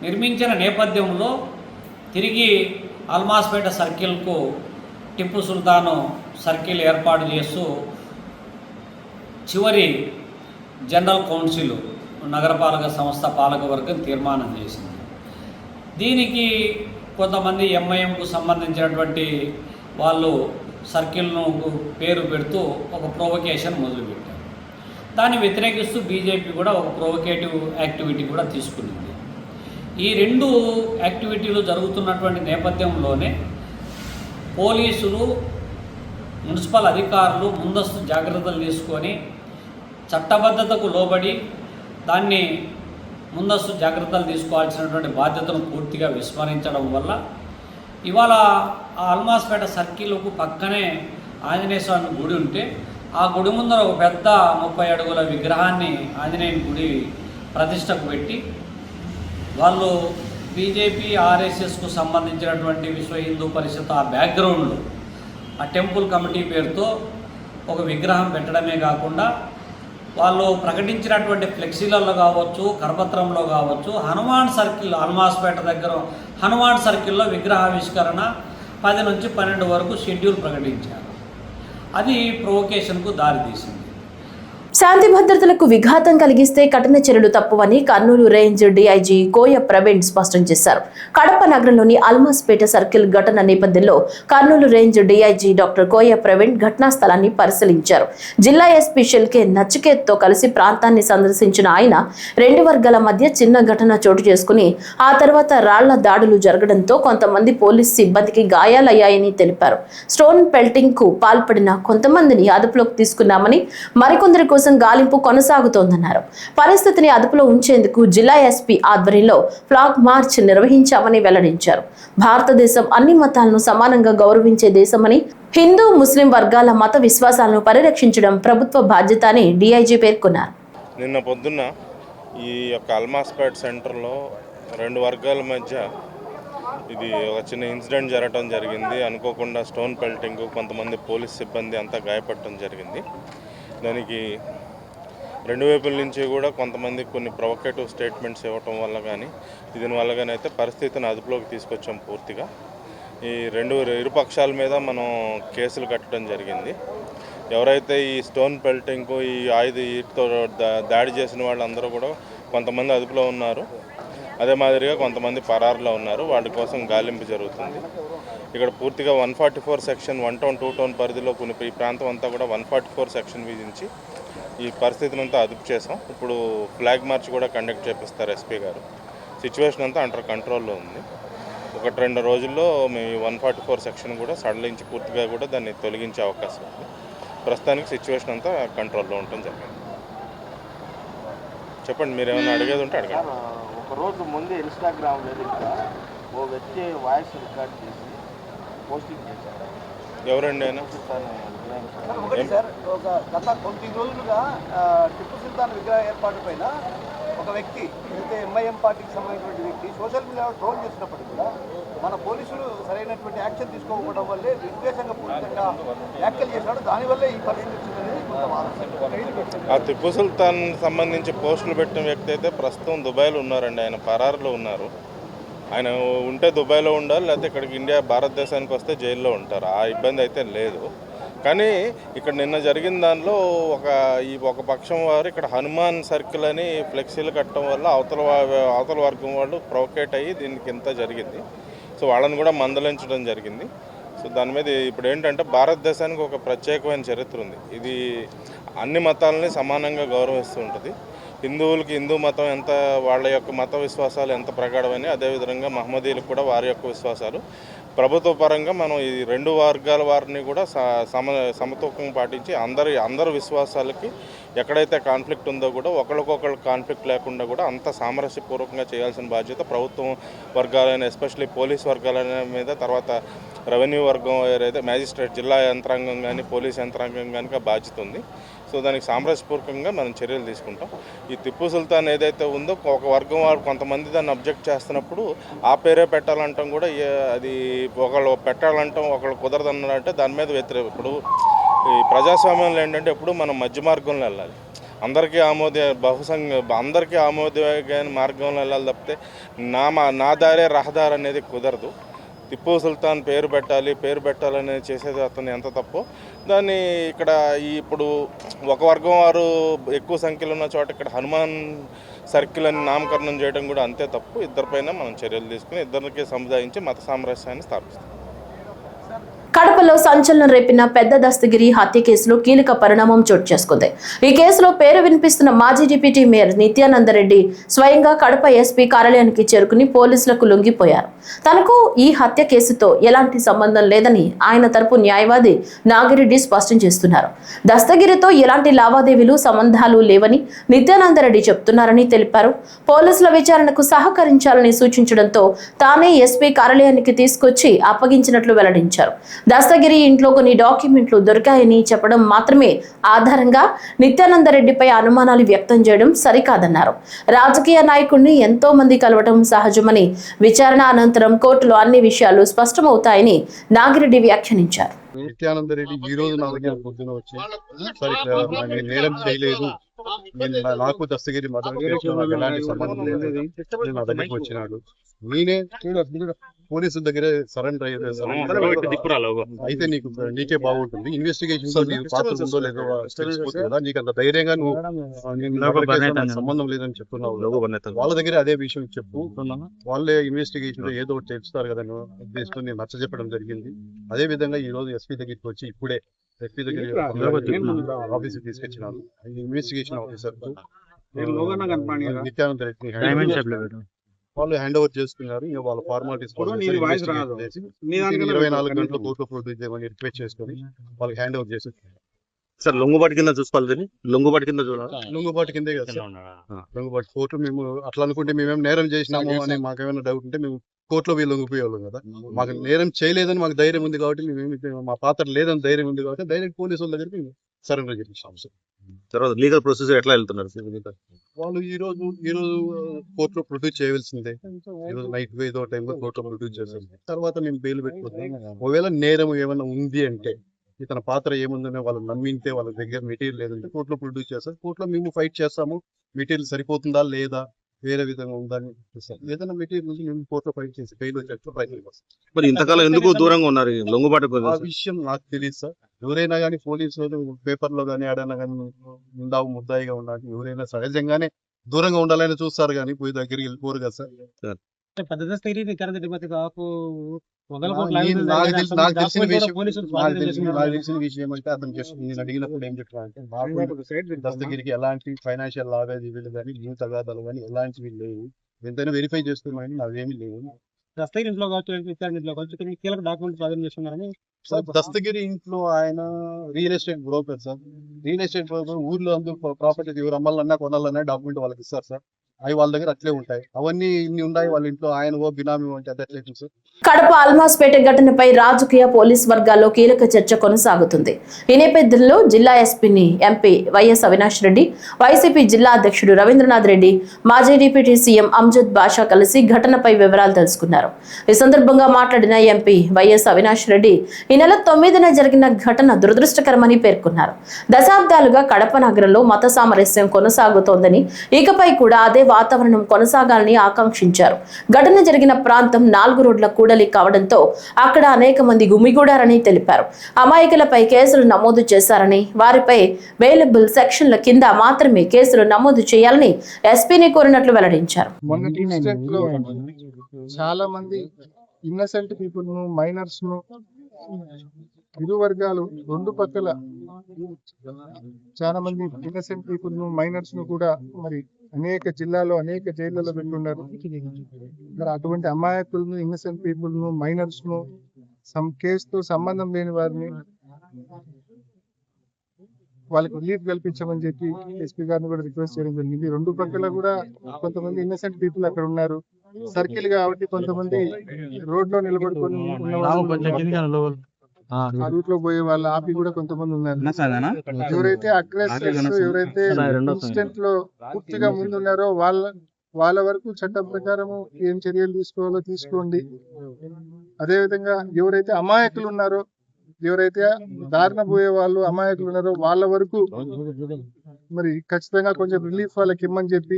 నిర్మించిన నేపథ్యంలో తిరిగి అల్మాస్పేట సర్కిల్కు టిప్పు సుల్తాను సర్కిల్ ఏర్పాటు చేస్తూ చివరి జనరల్ కౌన్సిల్ నగరపాలక సంస్థ పాలకవర్గం తీర్మానం చేసింది. దీనికి కొంతమంది ఎంఐఎంకు సంబంధించినటువంటి వాళ్ళు సర్కిల్ను పేరు పెడుతూ ఒక ప్రొవొకేషన్ మొదలుపెట్టారు. దాన్ని వ్యతిరేకిస్తూ బీజేపీ కూడా ఒక ప్రొవొకేటివ్ యాక్టివిటీ కూడా తీసుకునింది. ఈ రెండు యాక్టివిటీలు జరుగుతున్నటువంటి నేపథ్యంలోనే పోలీసులు, మున్సిపల్ అధికారులు ముందస్తు జాగ్రత్తలు తీసుకొని చట్టబద్ధతకు లోబడి దాన్ని ముందస్తు జాగ్రత్తలు తీసుకోవాల్సినటువంటి బాధ్యతను పూర్తిగా విస్మరించడం వల్ల ఇవాళ ఆ అల్మాస్పేట సర్కిల్కు పక్కనే ఆంజనేయ స్వామి గుడి ఉంటే ఆ గుడి ముందర ఒక పెద్ద 30 అడుగుల విగ్రహాన్ని ఆంజనేయుని గుడి ప్రతిష్టకు పెట్టి వాళ్ళు బీజేపీ, ఆర్ఎస్ఎస్కు సంబంధించినటువంటి విశ్వ హిందూ పరిషత్ ఆ బ్యాక్గ్రౌండ్లో ఆ టెంపుల్ కమిటీ పేరుతో ఒక విగ్రహం పెట్టడమే కాకుండా వాళ్ళు ప్రకటించినటువంటి ఫ్లెక్సీలలో కావచ్చు, కరపత్రంలో కావచ్చు, హనుమాన్ సర్కిల్ అల్మాస్పేట దగ్గర హనుమాన్ సర్కిల్లో విగ్రహావిష్కరణ 10 నుంచి 12 వరకు షెడ్యూల్ ప్రకటించారు. అది ప్రొవొకేషన్కు దారితీసింది. శాంతి భద్రతలకు విఘాతం కలిగిస్తే కఠిన చర్యలు తప్పవని కర్నూలు రేంజ్ డీఐజీ కోయ ప్రవీణ్ స్పష్టం చేశారు. కడప నగరంలోని అల్మాస్పేట సర్కిల్ ఘటన నేపథ్యంలో కర్నూలు రేంజ్ డీఐజీ డాక్టర్ కోయ ప్రవీణ్ ఘటనా స్థలాన్ని పరిశీలించారు. జిల్లా ఎస్పీ షెల్కే నచికేత్తో కలిసి ప్రాంతాన్ని సందర్శించిన ఆయన 2 వర్గాల మధ్య చిన్న ఘటన చోటు చేసుకుని ఆ తర్వాత రాళ్ల దాడులు జరగడంతో కొంతమంది పోలీస్ సిబ్బందికి గాయాలయ్యాయని తెలిపారు. స్టోన్ పెల్టింగ్ కు పాల్పడిన కొంతమందిని అదుపులోకి తీసుకున్నామని, మరికొందరి కోసం గాలింపు కొనసాగుతోందన్నారు. పరిస్థితిని అదుపులో ఉంచేందుకు జిల్లా ఎస్పీ ఆధ్వర్యంలో ఫ్లాగ్ మార్చ్ నిర్వహించామని వెల్లడించారు. భారతదేశం అన్ని మతాలను సమానంగా గౌరవించే దేశమని, హిందూ, ముస్లిం వర్గాల మత విశ్వాసాలను పరిరక్షించడం ప్రభుత్వ బాధ్యత అని డీఐజీ పేర్కొన్నారు. నిన్న పొద్దున్న ఈ యొక్క అల్మాస్పేట సెంటర్లో 2 వర్గాల మధ్య ఇది ఒక చిన్న ఇన్సిడెంట్ జరగడం జరిగింది. అనుకోకుండా స్టోన్ పెల్టింగ్, కొంతమంది పోలీస్ సిబ్బంది అంతా గాయపడటం జరిగింది. దానికి 2 వైపుల నుంచి కూడా కొంతమంది కొన్ని ప్రొవొకేటివ్ స్టేట్మెంట్స్ ఇవ్వటం వల్ల కానీ దీనివల్ల కానీ అయితే పరిస్థితిని అదుపులోకి తీసుకొచ్చాం పూర్తిగా. ఈ ఇరు పక్షాల మీద మనం కేసులు కట్టడం జరిగింది. ఎవరైతే ఈ స్టోన్ పెల్టింగ్, ఈ ఆయుధతో దాడి చేసిన వాళ్ళందరూ కూడా కొంతమంది అదుపులో ఉన్నారు. అదే మాదిరిగా కొంతమంది పరారులో ఉన్నారు. వాటి కోసం గాలింపు జరుగుతుంది. ఇక్కడ పూర్తిగా 144 సెక్షన్ 1 టౌన్ 2 టౌన్ పరిధిలో కొన్ని ఈ ప్రాంతం అంతా కూడా 144 సెక్షన్ విధించి ఈ పరిస్థితిని అంతా అదుపు చేసాం. ఇప్పుడు ఫ్లాగ్ మార్చ్ కూడా కండక్ట్ చేపిస్తారు ఎస్పీ గారు. సిచ్యువేషన్ అంతా అండర్ కంట్రోల్లో ఉంది. 1-2 రోజుల్లో మేము 144 సెక్షన్ కూడా సడలించి పూర్తిగా కూడా దాన్ని తొలగించే అవకాశం ఉంది. ప్రస్తుతానికి సిచ్యువేషన్ అంతా కంట్రోల్లో ఉండటం జరిగింది. చెప్పండి, మీరు ఏమైనా అడిగేది ఉంటే అడగండి. ఒకరోజు ముందే ఇన్స్టాగ్రామ్ వేదికగా ఓ వ్యక్తి వాయిస్ రికార్డ్ చేసి పోస్టింగ్ చేశారు. ఎవరండి ఆయన? సార్, ఒక గత కొన్ని రోజులుగా టిప్పు సుల్తాన్ విగ్రహ ఏర్పాటు పైన ఒక ఒక వ్యక్తి అయితే ఎంఐఎం పార్టీకి సంబంధించిన వ్యక్తి సోషల్ మీడియాలో ట్రోల్ చేసినప్పటికీ కూడా మన పోలీసులు సరైనటువంటి యాక్షన్ తీసుకోకపోవడం వల్లే విద్వేషంగా పూర్తిగా వ్యాఖ్యలు చేశాడు. దానివల్లే ఈ పరిస్థితి వచ్చిందనేది కొంత వాదన. ఆ టిప్పు సుల్తాన్ సంబంధించి పోస్టులు పెట్టిన వ్యక్తి అయితే ప్రస్తుతం దుబాయ్లో ఉన్నారండి. ఆయన పరారులో ఉన్నారు. ఆయన ఉంటే దుబాయ్లో ఉండాలి, లేకపోతే ఇక్కడికి భారతదేశానికి వస్తే జైల్లో ఉంటారు. ఆ ఇబ్బంది అయితే లేదు. కానీ ఇక్కడ నిన్న జరిగిన దానిలో ఒక పక్షం వారు ఇక్కడ హనుమాన్ సర్కిల్ అని ఫ్లెక్సీలు కట్టడం వల్ల అవతల వర్గం వాళ్ళు ప్రొవోకేట్ అయ్యి దీనికి ఇంత జరిగింది. సో వాళ్ళని కూడా మందలించడం జరిగింది. సో దాని మీద ఇప్పుడు ఏంటంటే భారతదేశానికి ఒక ప్రత్యేకమైన చరిత్ర ఉంది. ఇది అన్ని మతాలని సమానంగా గౌరవిస్తూ ఉంటుంది. హిందువులకి హిందూ మతం ఎంత, వాళ్ళ యొక్క మత విశ్వాసాలు ఎంత ప్రగాఢమని, అదేవిధంగా మహమ్మదీలకు కూడా వారి యొక్క విశ్వాసాలు. ప్రభుత్వ పరంగా మనం ఈ రెండు వర్గాల వారిని కూడా సమతూకం పాటించి అందరి విశ్వాసాలకి ఎక్కడైతే కాన్ఫ్లిక్ట్ ఉందో కూడా ఒకరికొకరు కాన్ఫ్లిక్ట్ లేకుండా కూడా అంత సామరస్యపూర్వకంగా చేయాల్సిన బాధ్యత ప్రభుత్వం వర్గాలైన, ఎస్పెషల్లీ పోలీస్ వర్గాలైన మీద, తర్వాత రెవెన్యూ వర్గం ఏదైతే మ్యాజిస్ట్రేట్, జిల్లా యంత్రాంగం కానీ పోలీస్ యంత్రాంగం కానీ బాధ్యత ఉంది. సో దానికి సామరస్యపూర్వకంగా మనం చర్యలు తీసుకుంటాం. ఈ టిప్పు సుల్తాన్ ఏదైతే ఉందో ఒక వర్గం వారు కొంతమంది దాన్ని అబ్జెక్ట్ చేస్తున్నప్పుడు ఆ పేరే పెట్టాలంటాం కూడా, అది ఒకళ్ళు పెట్టాలంటాం ఒకళ్ళు కుదరదన్నారంటే దాని మీద వ్యతిరేకం. ఇప్పుడు ఈ ప్రజాస్వామ్యంలో ఏంటంటే ఎప్పుడు మనం మధ్య మార్గంలో వెళ్ళాలి. అందరికీ ఆమోదయోగ్యమైన మార్గంలో వెళ్ళాలి తప్పితే నా దారే రహదారి అనేది కుదరదు. టిప్పు సుల్తాన్ పేరు పెట్టాలని చేసేది అతను ఎంత తప్పో దాన్ని ఇక్కడ ఇప్పుడు ఒక వర్గం వారు ఎక్కువ సంఖ్యలో ఉన్న చోట ఇక్కడ హనుమాన్ సర్కిల్ అని నామకరణం చేయడం కూడా అంతే తప్పు. ఇద్దరిపైన మనం చర్యలు తీసుకుని ఇద్దరికి సముదాయించి మత సామరస్యాన్ని స్థాపిస్తాం. కడపలో సంచలనం రేపిన పెద్ద దస్తగిరి హత్య కేసులో కీలక పరిణామం చోటు చేసుకుంది. ఈ కేసులో పేరు వినిపిస్తున్న మాజీ డిప్యూటీ మేయర్ నిత్యానందరెడ్డి స్వయంగా కడప ఎస్పీ కార్యాలయానికి చేరుకుని పోలీసులకు లొంగిపోయారు. తనకు ఈ హత్య కేసుతో ఎలాంటి సంబంధం లేదని ఆయన తరపు న్యాయవాది నాగిరెడ్డి స్పష్టం చేస్తున్నారు. దస్తగిరితో ఎలాంటి లావాదేవీలు సంబంధాలు లేవని నిత్యానందరెడ్డి చెప్తున్నారని తెలిపారు. పోలీసుల విచారణకు సహకరించాలని సూచించడంతో తానే ఎస్పీ కార్యాలయానికి తీసుకొచ్చి అప్పగించినట్లు వెల్లడించారు. దస్తగిరి ఇంట్లో కొన్ని డాక్యుమెంట్లు దొరికాయని చెప్పడం మాత్రమే ఆధారంగా నిత్యానందరెడ్డిపై అనుమానాలు వ్యక్తం చేయడం సరికాదన్నారు. రాజకీయ నాయకుడిని ఎంతో మంది కలవడం సహజమని, విచారణ అనంతరం కోర్టులో అన్ని విషయాలు స్పష్టమవుతాయని నాగిరెడ్డి వ్యాఖ్యానించారు. నిత్యానందరెడ్డి ఈ రోజు నా దగ్గర పొద్దున వచ్చి నేను నేరం చేయలేదు, నాకు దస్తగిరి ఎలాంటి సంబంధం లేదు, నా దగ్గరికి వచ్చినాడు. నేనే పోలీసుల దగ్గర సరెండర్ అయితే నీకే బాగుంటుంది, ఇన్వెస్టిగేషన్ పాత్ర ఉందో లేదో తెలిసిపోతుంది కదా, నీకు అంత ధైర్యంగా నువ్వు సంబంధం లేదని చెప్తున్నావు. వాళ్ళ దగ్గర అదే విషయం చెప్పు, వాళ్ళే ఇన్వెస్టిగేషన్ ఏదో ఒకటి తెలుస్తారు కదా ఉద్దేశంతో నేను నచ్చ చెప్పడం జరిగింది. అదే విధంగా ఈ రోజు ఎస్పీ దగ్గరికి వచ్చి ఇప్పుడే ఎస్పీ దగ్గర ఆఫీస్కి తీసుకొచ్చినారు. ఇన్వెస్టిగేషన్ ఆఫీసర్ నిత్యానంద రెడ్డి వాళ్ళు హ్యాండ్ ఓవర్ చేసుకున్నారు. ఇంకా వాళ్ళ ఫార్మాలిటీస్ 24 గంటల కోర్టులో ప్రొడ్యూస్ చేయమని రిక్వెస్ట్ చేసుకుని వాళ్ళకి హ్యాండ్ ఓవర్ చేసి సార్ లొంగుబాటు కింద చూసుకోవాలి, లొంగుబాటు కింద చూడాలి, లొంగుబాటు కిందే కదా లొంగుబాటు. కోర్టు మేము అట్లా అనుకుంటే మేమేం నేరం చేసినాము అని మాకేమైనా డౌట్ ఉంటే మేము కోర్టులో వీళ్ళు లొంగిపోయేవాళ్ళం కదా. మాకు నేరం చేయలేదని మాకు ధైర్యం ఉంది కాబట్టి మేము మా పాత్ర లేదని ధైర్యం ఉంది కాబట్టి డైరెక్ట్ పోలీసు వాళ్ళ దగ్గరికి సరెండర్ చేయించాం. తర్వాత లీగల్ ప్రొసీజర్ ఎట్లా వెళ్తున్నారు? వాళ్ళు ఈ రోజు కోర్టులో ప్రొడ్యూస్ చేయవలసిందే. ఈ రోజు నైట్ ఏదో టైంలో కోర్టులో ప్రొడ్యూస్ చేస్తాం. తర్వాత మేము బెయిల్ పెట్టుకుంటాం. ఒకవేళ నేరం ఏమైనా ఉంది అంటే, ఇతని పాత్ర ఏముందని వాళ్ళు నమ్మింటే, వాళ్ళ దగ్గర మెటీరియల్ లేదంటే కోర్టులో ప్రొడ్యూస్ చేస్తాం. కోర్టులో మేము ఫైట్ చేస్తాము, మెటీరియల్ సరిపోతుందా లేదా, వేరే విధంగా ఉందని చూస్తాం. ఏదైనా మెటీరియల్ నుంచి మేము కోర్టులో ఫైట్ చేసి బెయిల్ వచ్చేట్టు ప్రయత్నం చేస్తాం. మరి ఇంతకాలం ఎందుకు దూరంగా ఉన్నారు లొంగుబాటు? ఆ విషయం నాకు తెలియదు సార్. ఎవరైనా కానీ పోలీసులు పేపర్లో కానీ ఆడైనా కానీ ముద్దాయిగా ఉండాలి, ఎవరైనా సహజంగానే దూరంగా ఉండాలని చూస్తారు కానీ పోయి దగ్గరికి వెళ్ళిపోరు కదా సార్. నాకు తెలిసిన విషయం అంటే అతను జస్ట్ నేను అడిగినప్పుడు ఏం చెప్తానంటే, దస్తగిరికి ఎలాంటి ఫైనాన్షియల్ లావాదేవీలు కానీ భూ తగాదాలు కానీ ఎలాంటివి లేవు, ఎంతైనా వెరిఫై చేస్తున్నాయని నావేమీ లేవు. దస్తగిరి ఇంట్లో కావచ్చు కీలక డాక్యుమెంట్ ప్రజెంట్ చేస్తున్నారని. దస్తగిరి ఇంట్లో ఆయన real estate broker sir. Real estate broker ఊర్లో అందరూ ప్రాపర్టీ ఎవరు అమ్మాలన్నా కొనాలన్నా డాక్యుమెంట్ వాళ్ళకి ఇస్తారు సార్. అవి వాళ్ళ దగ్గర అట్లే ఉంటాయి. అవన్నీ ఇన్ని ఉన్నాయి వాళ్ళ ఇంట్లో, ఆయన బినామీ అంటే అది అట్లే సార్. కడప అల్మాస్పేట ఘటనపై రాజకీయ పోలీస్ వర్గాల్లో కీలక చర్చ కొనసాగుతుంది. ఈ నేపథ్యంలో జిల్లా ఎస్పీని ఎంపీ వైఎస్ అవినాష్ రెడ్డి, వైసీపీ జిల్లా అధ్యక్షుడు రవీంద్రనాథ్ రెడ్డి, మాజీ డిప్యూటీ సీఎం అంజద్ బాషా కలిసి ఘటనపై వివరాలు తెలుసుకున్నారు. ఈ సందర్భంగా మాట్లాడిన ఎంపీ వైఎస్ అవినాష్ రెడ్డి ఈ నెల 9న జరిగిన ఘటన దురదృష్టకరమని పేర్కొన్నారు. దశాబ్దాలుగా కడప నగరంలో మత సామరస్యం కొనసాగుతోందని, ఇకపై కూడా అదే వాతావరణం కొనసాగాలని ఆకాంక్షించారు. ఘటన జరిగిన ప్రాంతం 4 రోడ్ల కూడలి కావడంతో అక్కడ అనేక మంది గుమిగూడారని తెలిపారు. అమాయకులపై కేసులు నమోదు చేశారని, వారిపై బెయిలబుల్ సెక్షన్ల కింద మాత్రమే కేసులు నమోదు చేయాలని ఎస్పీని కోరినట్లు వెల్లడించారు. చాలా మంది ఇన్నసెంట్ పీపుల్ ను, మైనర్స్ ను, ఇరు వర్గాలు రెండు పక్కల చాలా మంది ఇన్నసెంట్ పీపుల్ ను, మైనర్స్ ను కూడా మరి అనేక జిల్లాలో అనేక జైళ్లలో పెట్టున్నారు. మరి అటువంటి అమాయకులను, ఇన్నసెంట్ పీపుల్ ను, మైనర్స్ ను, కేసుతో సంబంధం లేని వారిని వాళ్ళకి రిలీఫ్ కల్పించమని చెప్పి ఎస్పీ గారిని కూడా రిక్వెస్ట్ చేయడం జరిగింది. రెండు పక్కల కూడా కొంతమంది ఇన్నసెంట్ పీపుల్ అక్కడ ఉన్నారు. సర్కిల్ కాబట్టి కొంతమంది రోడ్ లో నిలబడుకొని ఆ రూట్ లో పోయే వాళ్ళు ఆపి కూడా కొంతమంది ఉన్నారు. ఎవరైతే అగ్రెసర్స్, ఎవరైతే ఇన్సిడెంట్ లో పూర్తిగా ముందున్నారో వాళ్ళ వరకు చట్టం ప్రకారము ఏం చర్యలు తీసుకోవాలో తీసుకోండి. అదేవిధంగా ఎవరైతే అమాయకులు ఉన్నారో, ఎవరైతే దారిన పోయే వాళ్ళు అమాయకులు ఉన్నారో వాళ్ళ వరకు మరి ఖచ్చితంగా కొంచెం రిలీఫ్ వాళ్ళకి ఇమ్మని చెప్పి,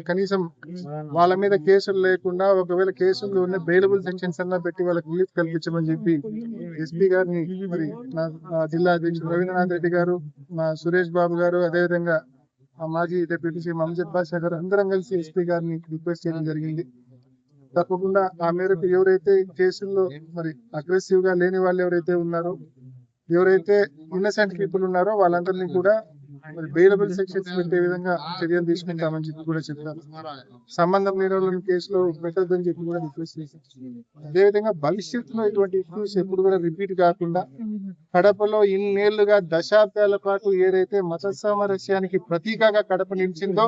కనీసం వాళ్ళ మీద కేసులు లేకుండా, ఒకవేళ కేసులు ఉన్న బెయిలబుల్ సెక్షన్స్ అన్నా పెట్టి వాళ్ళకి రిలీఫ్ కల్పించమని చెప్పి ఎస్పీ గారిని, మరి నా జిల్లా అధ్యక్షుడు రవీంద్రనాథ్ రెడ్డి గారు, మా సురేష్ బాబు గారు, అదేవిధంగా మాజీ డిప్యూటీ సీఎం అంజద్ బాషా గారు అందరం కలిసి ఎస్పీ గారిని రిక్వెస్ట్ చేయడం జరిగింది. తప్పకుండా ఆ మేరకు ఎవరైతే కేసుల్లో మరి అగ్రెసివ్ గా లేని వాళ్ళు ఎవరైతే ఉన్నారో, ఎవరైతే ఇన్నసెంట్ పీపుల్ ఉన్నారో వాళ్ళందరినీ కూడా మరి బెయిలబుల్ సెక్షన్స్ పెట్టే విధంగా చర్యలు తీసుకుంటామని చెప్పి కూడా చెప్పారు. సంబంధం లేని వాళ్ళని కేసులో పెట్టద్దని చెప్పి కూడా రిక్వెస్ట్ చేశారు. అదేవిధంగా భవిష్యత్తులో ఇటువంటి ఇష్యూస్ ఎప్పుడు కూడా రిపీట్ కాకుండా, కడపలో ఇన్నేళ్లుగా దశాబ్దాల పాటు ఏదైతే మత సామరస్యానికి ప్రతీకగా కడప నిలిచిందో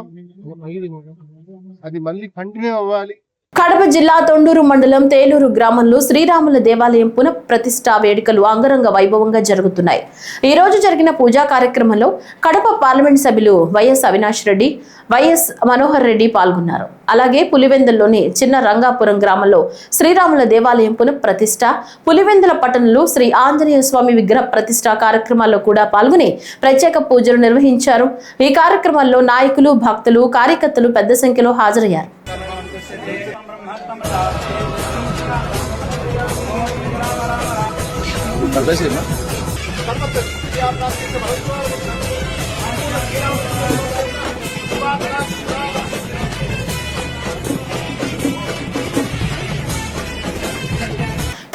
అది మళ్ళీ కంటిన్యూ అవ్వాలి. కడప జిల్లా తొండూరు మండలం తేలూరు గ్రామంలో శ్రీరాముల దేవాలయం పునఃప్రతిష్ఠా వేడుకలు అంగరంగ వైభవంగా జరుగుతున్నాయి. ఈ రోజు జరిగిన పూజా కార్యక్రమంలో కడప పార్లమెంట్ సభ్యులు వైఎస్ అవినాష్ రెడ్డి, వైఎస్ మనోహర్ రెడ్డి పాల్గొన్నారు. అలాగే పులివెందుల్లోని చిన్న రంగాపురం గ్రామంలో శ్రీరాముల దేవాలయం పునఃప్రతిష్ఠ, పులివెందుల పట్టణంలో శ్రీ ఆంజనేయ స్వామి విగ్రహ ప్రతిష్ఠ కార్యక్రమాల్లో కూడా పాల్గొని ప్రత్యేక పూజలు నిర్వహించారు. ఈ కార్యక్రమాల్లో నాయకులు, భక్తులు, కార్యకర్తలు పెద్ద సంఖ్యలో హాజరయ్యారు.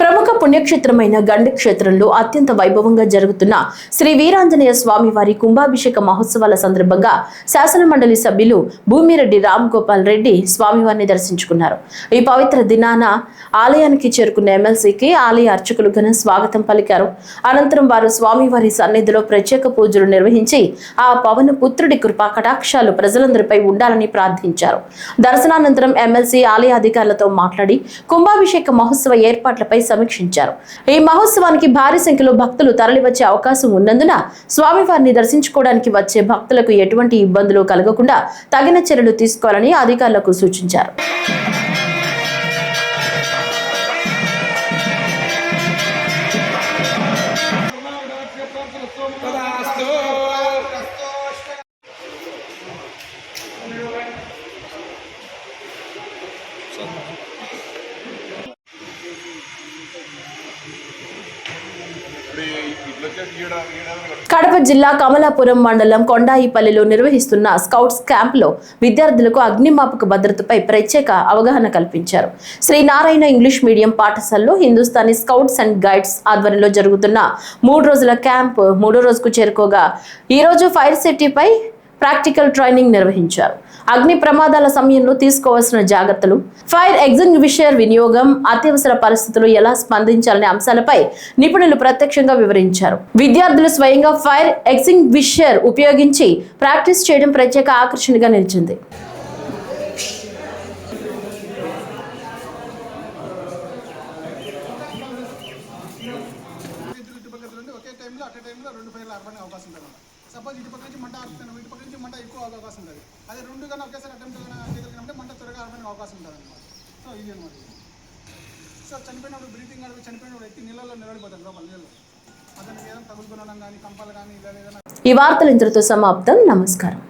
ప్రముఖ పుణ్యక్షేత్రమైన గండి క్షేత్రంలో అత్యంత వైభవంగా జరుగుతున్న శ్రీ వీరాంజనేయ స్వామి వారి కుంభాభిషేక మహోత్సవాల సందర్భంగా శాసన మండలి సభ్యులు భూమిరెడ్డి రామ్ గోపాల్ రెడ్డి స్వామివారిని దర్శించుకున్నారు. ఈ పవిత్ర దినాన ఆలయానికి చేరుకున్న ఎమ్మెల్సీకి ఆలయ అర్చకులు ఘన స్వాగతం పలికారు. అనంతరం వారు స్వామివారి సన్నిధిలో ప్రత్యేక పూజలు నిర్వహించి ఆ పవన పుత్రుడి కృపా కటాక్షాలు ప్రజలందరిపై ఉండాలని ప్రార్థించారు. దర్శనానంతరం ఎమ్మెల్సీ ఆలయ అధికారులతో మాట్లాడి కుంభాభిషేక మహోత్సవ ఏర్పాట్లపై సమీక్షించారు. ఈ మహోత్సవానికి భారీ సంఖ్యలో భక్తులు తరలివచ్చే అవకాశం ఉన్నందున స్వామివారిని దర్శించుకోవడానికి వచ్చే భక్తులకు ఎటువంటి ఇబ్బందులు కలగకుండా తగిన చర్యలు తీసుకోవాలని అధికారులకు సూచించారు. కడప జిల్లా కమలాపురం మండలం కొండాయిపల్లిలో నిర్వహిస్తున్న స్కౌట్స్ క్యాంపులో విద్యార్థులకు అగ్నిమాపక భద్రతపై ప్రత్యేక అవగాహన కల్పించారు. శ్రీ నారాయణ ఇంగ్లీష్ మీడియం పాఠశాలలో హిందుస్థానీ స్కౌట్స్ అండ్ గైడ్స్ ఆధ్వర్యంలో జరుగుతున్న 3 రోజుల క్యాంప్ 3వ రోజుకు చేరుకోగా ఈ రోజు ఫైర్ సేఫ్టీపై ప్రాక్టికల్ ట్రైనింగ్ నిర్వహించారు. అగ్ని ప్రమాదాల సమయంలో తీసుకోవాల్సిన జాగ్రత్తలు, ఫైర్ ఎగ్జింగ్విషర్ వినియోగం, అత్యవసర పరిస్థితుల్లో ఎలా స్పందించాలనే అంశాలపై నిపుణులు ప్రత్యక్షంగా వివరించారు. విద్యార్థులు స్వయంగా ఫైర్ ఎగ్జింగ్విషర్ ఉపయోగించి ప్రాక్టీస్ చేయడం ప్రత్యేక ఆకర్షణగా నిలిచింది. అట్ టైంలో 2 ఫైర్లు ఆర్పడానికి అవకాశం ఉంటుంది అన్నమాట. సపోజ్ ఇటు పక్క నుంచి మంట ఆడుతున్నాను, ఇటు పక్క నుంచి మంట ఎక్కువ అవకాశం ఉంటుంది. అదే 2 కానీ ఒకేసారి అటెంప్ట్ చేయగలిగినప్పుడు మంట త్వరగా ఆర్పడానికి అవకాశం ఉంటుంది అన్నమాట. సో ఇది అనమాట. సో చనిపోయినప్పుడు బ్రీతింగ్ అడిగి చనిపోయినప్పుడు ఎత్తి నీళ్ళలో నిలబడిపోతాడు లోపల నీళ్ళు. అతనికి ఏదైనా తగులుకొనడం కానీ కంపాలు కానీ ఇలా ఏదైనా. ఈ వార్తలు ఇంతటితో సమాప్తం. నమస్కారం.